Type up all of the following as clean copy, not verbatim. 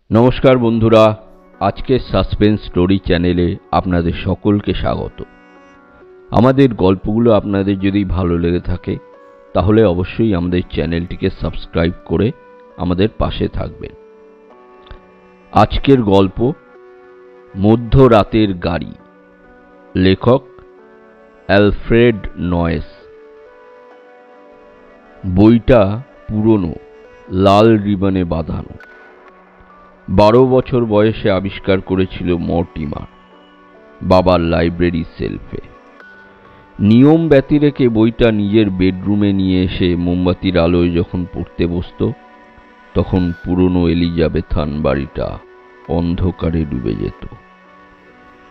নমস্কার বন্ধুরা, আজকের সাসপেন্স স্টোরি চ্যানেলে আপনাদের সকলকে স্বাগত। আমাদের গল্পগুলো আপনাদের যদি ভালো লেগে থাকে তাহলে অবশ্যই আমাদের চ্যানেলটিকে সাবস্ক্রাইব করে আমাদের পাশে থাকবেন। আজকের গল্প মধ্যরাতের গাড়ি, লেখক অ্যালফ্রেড নয়েস। বইটা পুরনো, লাল রিবনে বাঁধানো। 12 বছর বয়সে আবিষ্কার করেছিল মর্টিমার বাবার লাইব্রেরি সেলফে। নিয়ম ব্যতিরেকে বইটা নিজের বেডরুমে নিয়ে এসে মোমবাতির আলোয় যখন পড়তে বসত, তখন পুরনো এলিজাবেথান বাড়িটা অন্ধকারে ডুবে যেত।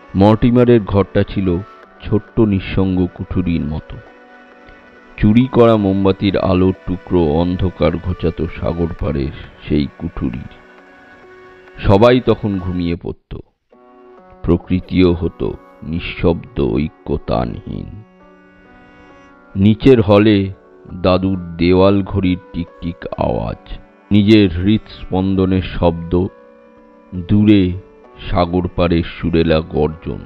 মর্টিমারের ঘরটা ছিল ছোট্ট নিঃসঙ্গ কুঠুরির মতো। চুরি করা মোমবাতির আলোর টুকরো অন্ধকার ঘোচাতো সাগর পাড়ের সেই কুঠুরির। সবাই তখন ঘুমিয়ে পড়ত, প্রকৃতিও হতো নিঃশব্দ, ঐক্যতানহীন। নিচের হলে দাদুর দেওয়াল ঘড়ির টিকটিক আওয়াজ, নিজের হৃৎস্পন্দনের শব্দ, দূরে সাগর পাড়ের সুরেলা গর্জন,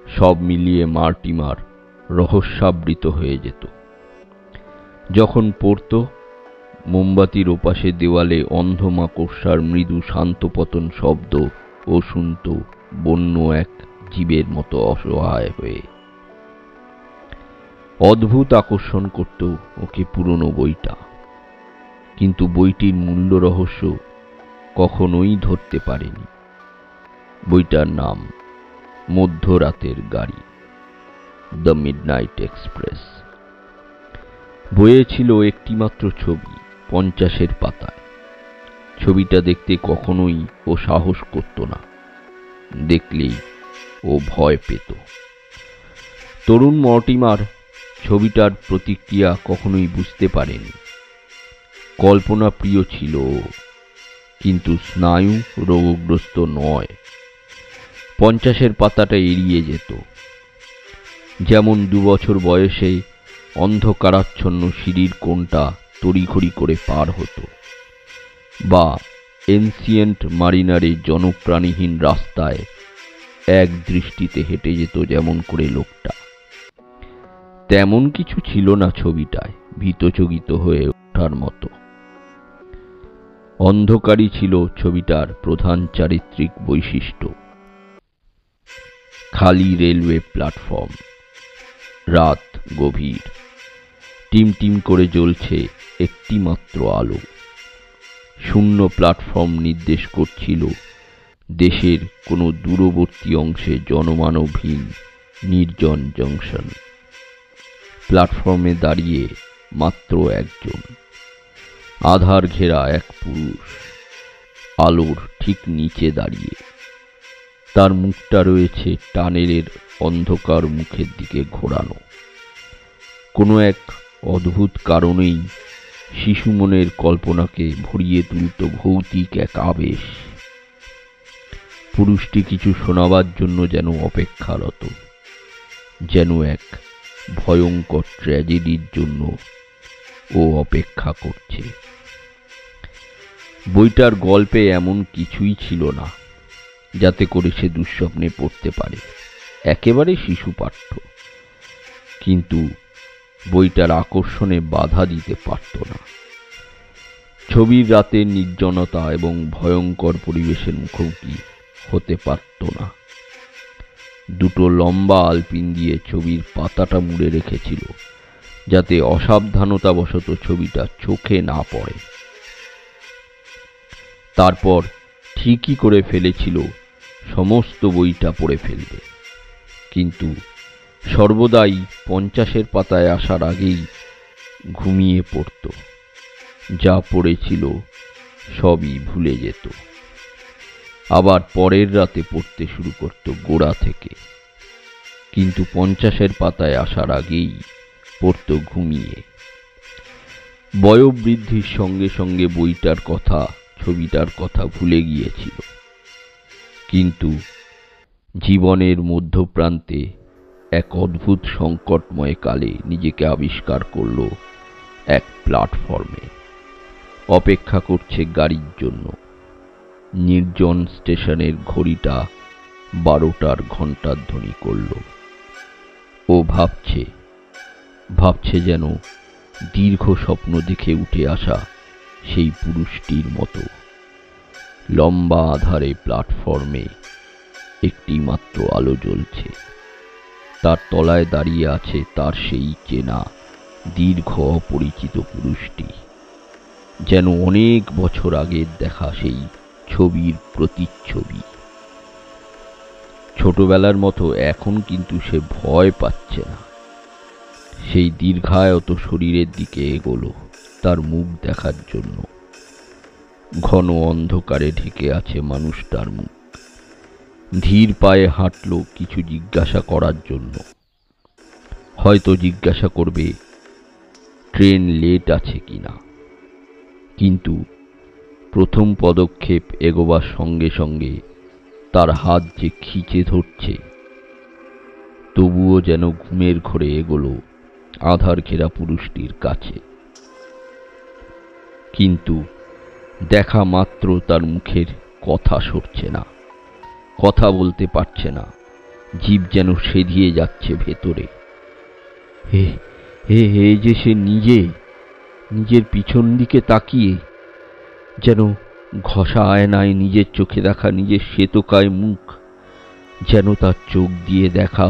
সব মিলিয়ে মর্টিমার রহস্যাবৃত হয়ে যেত। যখন পড়ত, মোমবাতির ওপাশে দেওয়ালে অন্ধ মাকড়সার মৃদু শান্তপতন শব্দ ও শুনত বন্য এক জীবের মতো অসহায় হয়ে। অদ্ভুত আকর্ষণ করত ওকে পুরনো বইটা, কিন্তু বইটির মূল্য রহস্য কখনোই ধরতে পারেনি। বইটার নাম মধ্যরাতের গাড়ি, দ্য মিডনাইট এক্সপ্রেস। বইয়ে ছিল একটিমাত্র ছবি, 50 পাতায়। ছবিটা দেখতে কখনোই ও সাহস করত না, দেখলেই ও ভয় পেত। তরুণ মর্টিমার ছবিটার প্রতিক্রিয়া কখনোই বুঝতে পারেনি। কল্পনা প্রিয় ছিল কিন্তু স্নায়ু রোগগ্রস্ত নয়। 50 পাতাটা এড়িয়ে যেত, যেমন 2 বছর বয়সে অন্ধকারাচ্ছন্ন সিঁড়ির কোণটা তড়িঘড়ি করে পার হতো, বা এনসিয়েন্ট মারিনারে জনপ্রাণীহীন রাস্তায় এক দৃষ্টিতে হেঁটে যেত যেমন করে লোকটা। তেমন কিছু ছিল না ছবিটায় ভীতচকিত হয়ে ওঠার মতো। অন্ধকারই ছিল ছবিটার প্রধান চারিত্রিক বৈশিষ্ট্য। খালি রেলওয়ে প্ল্যাটফর্ম, রাত গভীর, টিমটিম করে জ্বলছে একটিমাত্র আলো। শূন্য প্ল্যাটফর্ম নির্দেশ করছিল দেশের কোনো দূরবর্তী অংশে জনমানবহীন নির্জন জংশন। প্ল্যাটফর্মে দাঁড়িয়ে মাত্র একজন, আধার ঘেরা এক পুরুষ, আলোর ঠিক নিচে দাঁড়িয়ে। তার মুখটা রয়েছে টানেলের অন্ধকার মুখের দিকে ঘোরানো। কোনো এক অদ্ভুত কারণেই শিশু মনের কল্পনাকে ভরিয়ে তুলত ভৌতিক এক আবেশ। পুরুষটি কিছু শোনাবার জন্য যেন অপেক্ষারত, যেন এক ভয়ঙ্কর ট্র্যাজেডির জন্য ও অপেক্ষা করছে। বইটার গল্পে এমন কিছুই ছিল না যাতে করে সে দুঃস্বপ্নে পড়তে পারে। একেবারে শিশু পাঠ্য, কিন্তু বইটার আকর্ষণে বাধা দিতে পারত না। ছবির রাতের নির্জনতা এবং ভয়ঙ্কর পরিবেশের মুখোমুখি হতে পারত না। দুটো লম্বা আলপিন দিয়ে ছবির পাতাটা মুড়ে রেখেছিল, যাতে অসাবধানতাবশত ছবিটা চোখে না পড়ে। তারপর ঠিকই করে ফেলেছিল সমস্ত বইটা পড়ে ফেলবে, কিন্তু সর্বদাই 50 পাতায় আসার আগেই ঘুমিয়ে পড়ত। যা পড়েছিল সবই ভুলে যেত। আবার পরের রাতে পড়তে শুরু করত গোড়া থেকে, কিন্তু 50 পাতায় আসার আগেই পড়ত ঘুমিয়ে। বয়োবৃদ্ধির সঙ্গে সঙ্গে বইটার কথা, ছবিটার কথা ভুলে গিয়েছিল, কিন্তু জীবনের মধ্যপ্রান্তে এক অদ্ভুত সংকটময় কালে নিজেকে আবিষ্কার করল এক প্ল্যাটফর্মে। অপেক্ষা করছে গাড়ির জন্য, নির্জন স্টেশনের ঘড়িটা 12টার ঘণ্টার ধ্বনি করল। ও ভাবছে যেন দীর্ঘ স্বপ্ন দেখে উঠে আসা সেই পুরুষটির মতো। লম্বা আধারে প্ল্যাটফর্মে একটি মাত্র আলো জ্বলছে, তার তলায় দাঁড়িয়ে আছে তার সেই চেনা দীর্ঘ অপরিচিত পুরুষটি, যেন অনেক বছর আগের দেখা সেই ছবির প্রতিচ্ছবি। ছোটবেলার মতো এখন কিন্তু সে ভয় পাচ্ছে না। সেই দীর্ঘায়ত শরীরের দিকে এগোলো তার মুখ দেখার জন্য। ঘন অন্ধকারে ঢেকে আছে মানুষটার মুখ। ধীর পায়ে হাঁটল কিছু জিজ্ঞাসা করার জন্য। হয়তো জিজ্ঞাসা করবে ট্রেন লেট আছে কিনা। কিন্তু প্রথম পদক্ষেপ এগোবার সঙ্গে সঙ্গে তার হাত যে খিঁচে ধরছে, তবুও যেন ঘুমের ঘোরে এগোলো আধার ঘেরা পুরুষটির কাছে। কিন্তু দেখা মাত্র তার মুখের কথা সরছে না, কথা বলতে পারছে না, জিভ যেন সেধিয়ে যাচ্ছে ভেতরে। হে যে সে নিজের পিছন দিকে তাকিয়ে যেন ঘষা আয়নায় নিজের চোখে দেখা নিজের শ্বেতকায় মুখ, যেন তার চোখ দিয়ে দেখা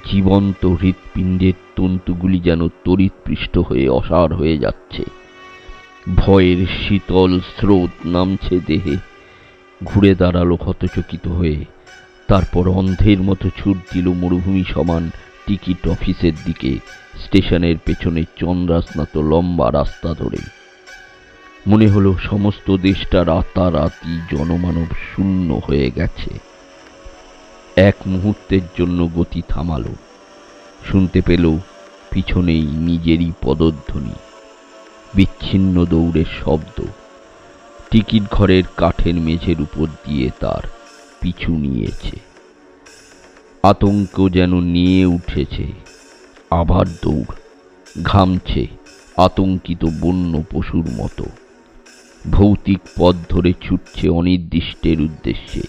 জীবন্ত হৃৎপিণ্ডের তন্তুগুলি যেন তড়িৎপৃষ্ট হয়ে অসাড় হয়ে যাচ্ছে। ভয়ের শীতল স্রোত নামছে দেহে। ঘুরে দাঁড়ালো হতচকিত হয়ে, তারপর অন্ধের মতো ছুট দিল মরুভূমি সমান টিকিট অফিসের দিকে, স্টেশনের পেছনে চন্দ্রাস্নাত লম্বা রাস্তা ধরে। মনে হলো সমস্ত দেশটা রাতারাতি জনমানব শূন্য হয়ে গেছে। এক মুহূর্তের জন্য গতি থামালো। শুনতে পেল পিছনেই নিজেরই পদধ্বনি, বিচ্ছিন্ন দৌড়ের শব্দ। টিকিট ঘরের কাঠের মেঝের উপর দিয়ে তার পিছু নিয়েছে। আতঙ্ক যেন নিয়ে উঠেছে। আবার দৌড়, ঘামছে আতঙ্কিত বন্য পশুর মতো। ভৌতিক পথ ধরে ছুটছে অনির্দিষ্টের উদ্দেশ্যে।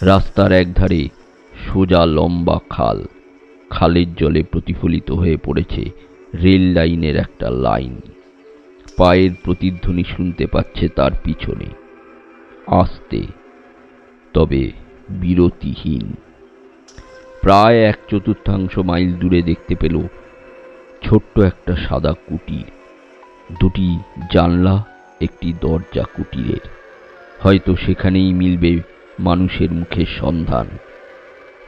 রাস্তার একধারে সোজা লম্বা খাল, খালের জলে প্রতিফলিত হয়ে পড়েছে রেল লাইনের একটা লাইন। পায়ের প্রতিধ্বনি শুনতে পাচ্ছে তার পিছনে, আস্তে তবে বিরতিহীন। প্রায় 1/4 মাইল দূরে দেখতে পেল ছোট্ট একটা সাদা কুটির, দুটি জানলা, একটি দরজা কুটিরের। হয়তো সেখানেই মিলবে মানুষের মুখের সন্ধান।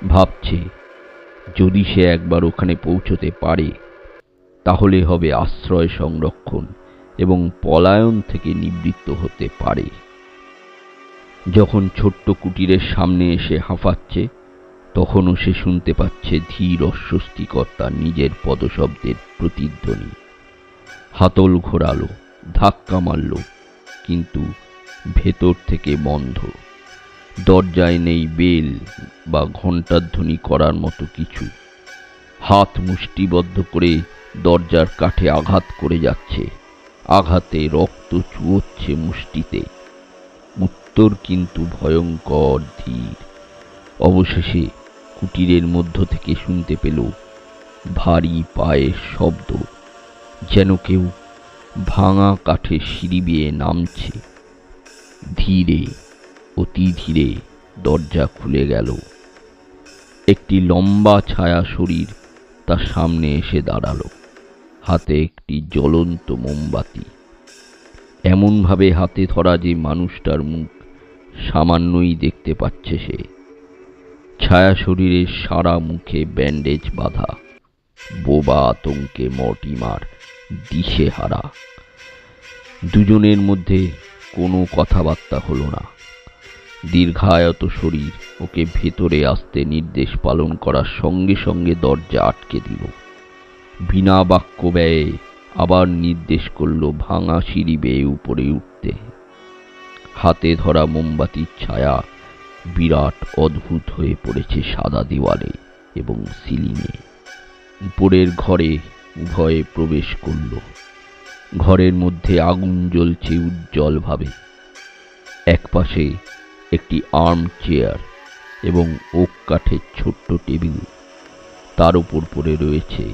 ভাবছে যদি সে একবার ওখানে পৌঁছতে পারে, তাহলে হবে আশ্রয় সংরক্ষণ এবং পলায়ন থেকে নিবৃত্ত হতে পারে। যখন ছোট্ট কুটিরের সামনে এসে হাঁফাচ্ছে, তখনও সে শুনতে পাচ্ছে ধীর অস্বস্তিকর তার নিজের পদশব্দের প্রতিধ্বনি। হাতল ঘোরালো, ধাক্কা মারল, কিন্তু ভেতর থেকে বন্ধ। দরজায় নেই বেল বা ঘণ্টার ধ্বনি করার মতো কিছু। হাত মুষ্টিবদ্ধ করে দরজার কাঠে আঘাত করে যাচ্ছে। আঘাতে রক্ত চুয়োচ্ছে মুষ্টিতে। উত্তর কিন্তু ভয়ঙ্কর ধীর। অবশেষে কুটিরের মধ্য থেকে শুনতে পেল ভারী পায়ের শব্দ, যেন কেউ ভাঙা কাঠের সিঁড়ি বেয়ে নামছে। ধীরে, অতি ধীরে দরজা খুলে গেল। একটি লম্বা ছায়া শরীর তার সামনে এসে দাঁড়ালো, হাতে একটি জ্বলন্ত মোমবাতি। এমনভাবে হাতে ধরা যে মানুষটার মুখ সামান্যই দেখতে পাচ্ছে সে। ছায়া শরীরের সারা মুখে ব্যান্ডেজ বাঁধা। বোবা আতঙ্কে মর্টিমার দিশেহারা। দুজনের মধ্যে কোনো কথাবার্তা হলো না। দীর্ঘায়ত শরীর ওকে ভেতরে আসতে নির্দেশ পালন করার সঙ্গে সঙ্গে দরজা আটকে দিল। বিনা বাক্য ব্যয়ে আবার নির্দেশ করল ভাঙা সিঁড়ি বেয়ে উপরে উঠতে। হাতে ধরা মোমবাতির ছায়া বিরাট অদ্ভুত হয়ে পড়েছে সাদা দেওয়ালে এবং সিলিংয়ে। উপরের ঘরে উভয়ে প্রবেশ করল। ঘরের মধ্যে আগুন জ্বলছে উজ্জ্বলভাবে। একপাশে একটি আর্ম চেয়ার এবং ওক কাঠের ছোট্ট টেবিল, তার উপর পড়ে রয়েছে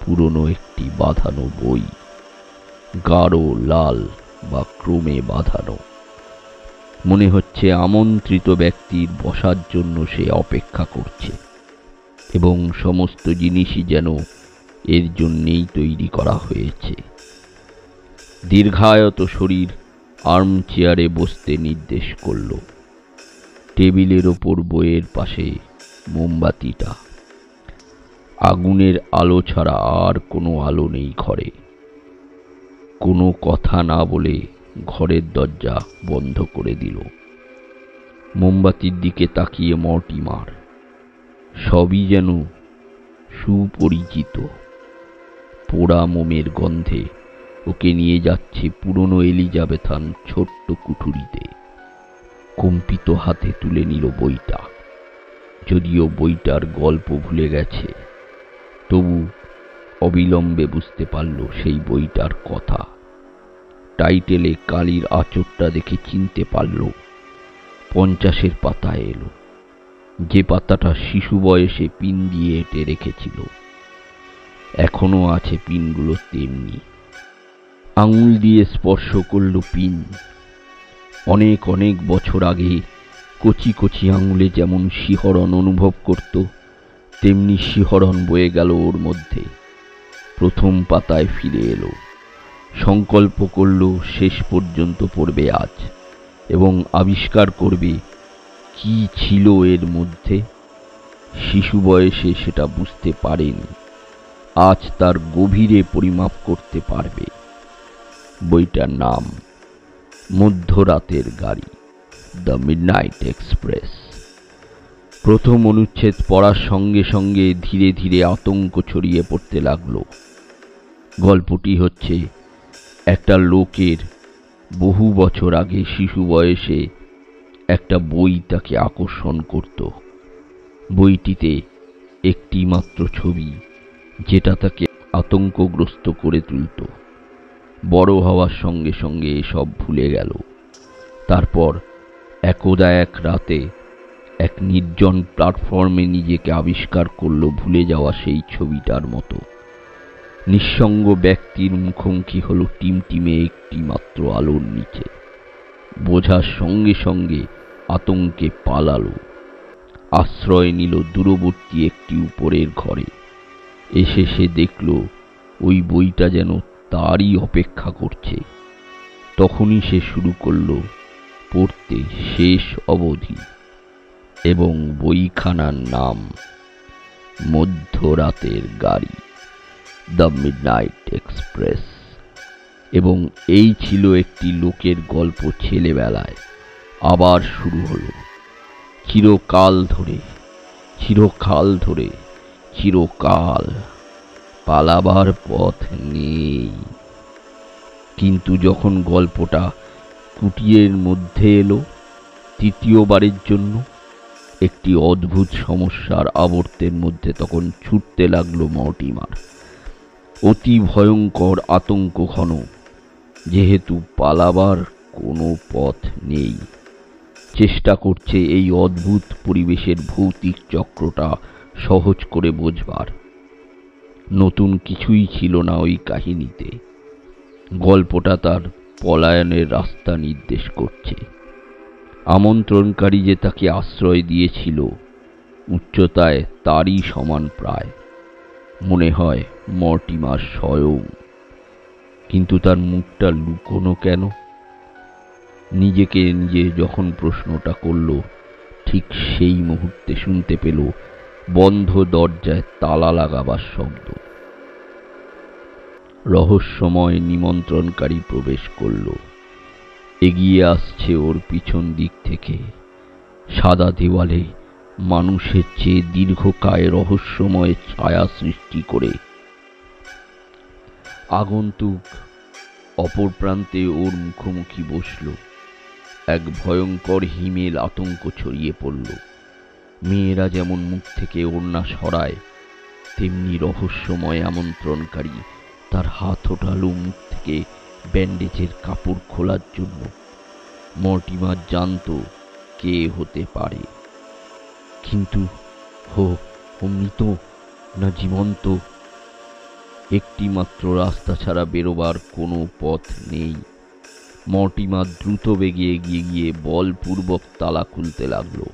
পুরনো একটি বাঁধানো বই, গাঢ় লাল বা ক্রমে বাঁধানো। মনে হচ্ছে আমন্ত্রিত ব্যক্তির বসার জন্য সে অপেক্ষা করছে, এবং সমস্ত জিনিসই যেন এর জন্যেই তৈরি করা হয়েছে। দীর্ঘায়ত শরীর আর্ম চেয়ারে বসতে নির্দেশ করল। টেবিলের ওপর বইয়ের পাশে মোমবাতিটা। আগুনের আলো ছাড়া আর কোনো আলো নেই ঘরে। কোনো কথা না বলে ঘরের দরজা বন্ধ করে দিল। মোমবাতির দিকে তাকিয়ে মর্টিমার। সবই যেন সুপরিচিত। পোড়া মোমের গন্ধে ওকে নিয়ে যাচ্ছে পুরনো এলিজাবেথান ছোট্ট কুঠুরিতে। কম্পিত হাতে তুলে নিল বইটা। যদিও বইটার গল্প ভুলে গেছে, তবু অবিলম্বে বুঝতে পারল সেই বইটার কথা। টাইটেলে কালির আঁচড়টা দেখে চিনতে পারল। 50-এর পাতায় এলো, যে পাতাটা শিশু বয়সে পিন দিয়ে এঁটে রেখেছিল। এখনো আছে পিনগুলো তেমনি। আঙুল দিয়ে স্পর্শ করল পিন। অনেক অনেক বছর আগে কচি কচি আঙুলে যেমন শিহরণ অনুভব করত, তেমনি শিহরণ বয়ে গেল ওর মধ্যে। প্রথম পাতায় ফিরে এলো। সংকল্প করল শেষ পর্যন্ত পড়বে আজ, এবং আবিষ্কার করবে কি ছিল এর মধ্যে। শিশু বয়সে সেটা বুঝতে পারেনি, আজ তার গভীরে পরিমাপ করতে পারবে। বইটার নাম মধ্যরাতের গাড়ি, দ্য মিডনাইট এক্সপ্রেস। প্রথম অনুচ্ছেদ পড়ার সঙ্গে সঙ্গে ধীরে ধীরে আতঙ্ক ছড়িয়ে পড়তে লাগলো। গল্পটি হচ্ছে একটা লোকের বহু বছর আগে শিশু বয়সে একটা বই তাকে আকর্ষণ করত। বইটিতে একটি মাত্র ছবি, যেটা তাকে আতঙ্কগ্রস্ত করে তুলত। বড় হওয়ার সঙ্গে সঙ্গে এসব ভুলে গেল। তারপর একদা এক রাতে এক নির্জন প্ল্যাটফর্মে নিজেকে আবিষ্কার করলো ভুলে যাওয়া সেই ছবিটার মতো। নিঃসঙ্গ ব্যক্তির মুখোমুখি হলো টিমটিমে একটি মাত্র আলোর নিচে। বোঝার সঙ্গে সঙ্গে আতঙ্কে পালালো। আশ্রয় নিল দূরবর্তী একটি উপরের ঘরে। এসে সে দেখল ওই বইটা যেন তারই অপেক্ষা করছে। তখনই সে শুরু করলো পড়তে শেষ অবধি, এবং বইখানার নাম মধ্যরাতের গাড়ি, দ্য মিডনাইট এক্সপ্রেস। এবং এই ছিল একটি লোকের গল্প ছেলেবেলায়। আবার শুরু হলো। চিরকাল ধরে, চিরকাল ধরে, চিরকাল। পালাবার পথ নেই। কিন্তু যখন গল্পটা কুটিরের মধ্যে এলো তৃতীয়বারের জন্য, একটি অদ্ভুত সমস্যার আবর্তের মধ্যে তখন ছুটতে লাগলো মর্টিমার। অতি ভয়ঙ্কর আতঙ্ক ঘন, যেহেতু পালাবার কোনো পথ নেই। চেষ্টা করছে এই অদ্ভুত পরিবেশের ভৌতিক চক্রটা সহজ করে বোঝবার। নতুন কিছুই ছিল না ওই কাহিনীতে। গল্পটা তার পলায়নের রাস্তা নির্দেশ করছে। আমন্ত্রণকারী যে তাকে আশ্রয় দিয়েছিল, উচ্চতায় তারই সমান প্রায়, মনে হয় মর্টিমার স্বয়ং। কিন্তু তার মুখটা লুকোনো কেন? নিজেকে নিজে যখন প্রশ্নটা করল, ঠিক সেই মুহূর্তে শুনতে পেল বন্ধ দরজায় তালা লাগাবার শব্দ। রহস্যময় নিমন্ত্রণকারী প্রবেশ করল। এগিয়ে আসছে ওর পিছন দিক থেকে। সাদা দেওয়ালে মানুষের চেয়ে দীর্ঘকায় রহস্যময় ছায়া সৃষ্টি করে। আগন্তুক অপর প্রান্তে ওর মুখোমুখি বসল। এক ভয়ঙ্কর হিমেল আতঙ্ক ছড়িয়ে পড়ল। মেয়েরা যেমন মুখ থেকে ওড়না সরায়, তেমনি রহস্যময় আমন্ত্রণকারী তার হাত ওঠালো মুখ থেকে ব্যান্ডেজের কাপড় খোলার জন্য। মর্টিমার জানতো কে হতে পারে, কিন্তু ও মৃত না জীবন্ত। একটি মাত্র রাস্তা ছাড়া বেরোবার কোনো পথ নেই। মর্টিমার দ্রুত বেগে এগিয়ে গিয়ে বলপূর্বক তালা খুলতে লাগলো।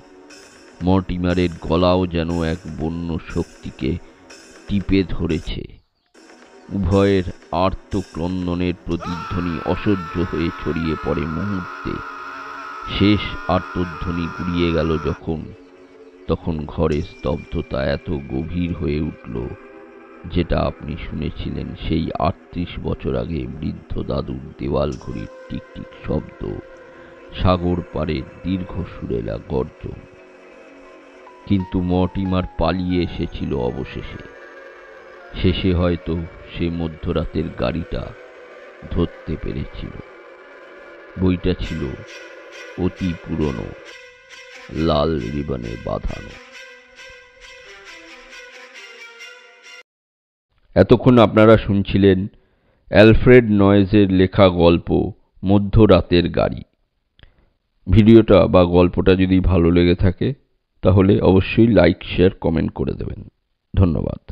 মর্টিমারের গলাও যেন এক বন্য শক্তিকে টিপে ধরেছে। উভয়ের আর্তক্রন্দনের প্রতিধ্বনি অসহ্য হয়ে ছড়িয়ে পড়ে মুহূর্তে। শেষ আর্তধ্বনি গুড়িয়ে গেল তখন ঘরের স্তব্ধতা এত গভীর হয়ে উঠল, যেটা আপনি শুনেছিলেন সেই ৩৮ বছর আগে বৃদ্ধ দাদুর দেওয়াল ঘড়ির টিকটিক শব্দ, সাগর পাড়ে দীর্ঘ সুরেলা গর্জন। কিন্তু মর্টিমার পালিয়ে এসেছিল অবশেষে। শেষে হয়তো সে মধ্যরাতের গাড়িটা ধরতে পেরেছিল। বইটা ছিল অতি পুরনো, লাল রিবনে বাঁধানো। এতক্ষণ আপনারা শুনছিলেন অ্যালফ্রেড নয়েজের লেখা গল্প মধ্যরাতের গাড়ি। ভিডিওটা বা গল্পটা যদি ভালো লেগে থাকে তাহলে অবশ্যই লাইক, শেয়ার, কমেন্ট করে দেবেন। ধন্যবাদ।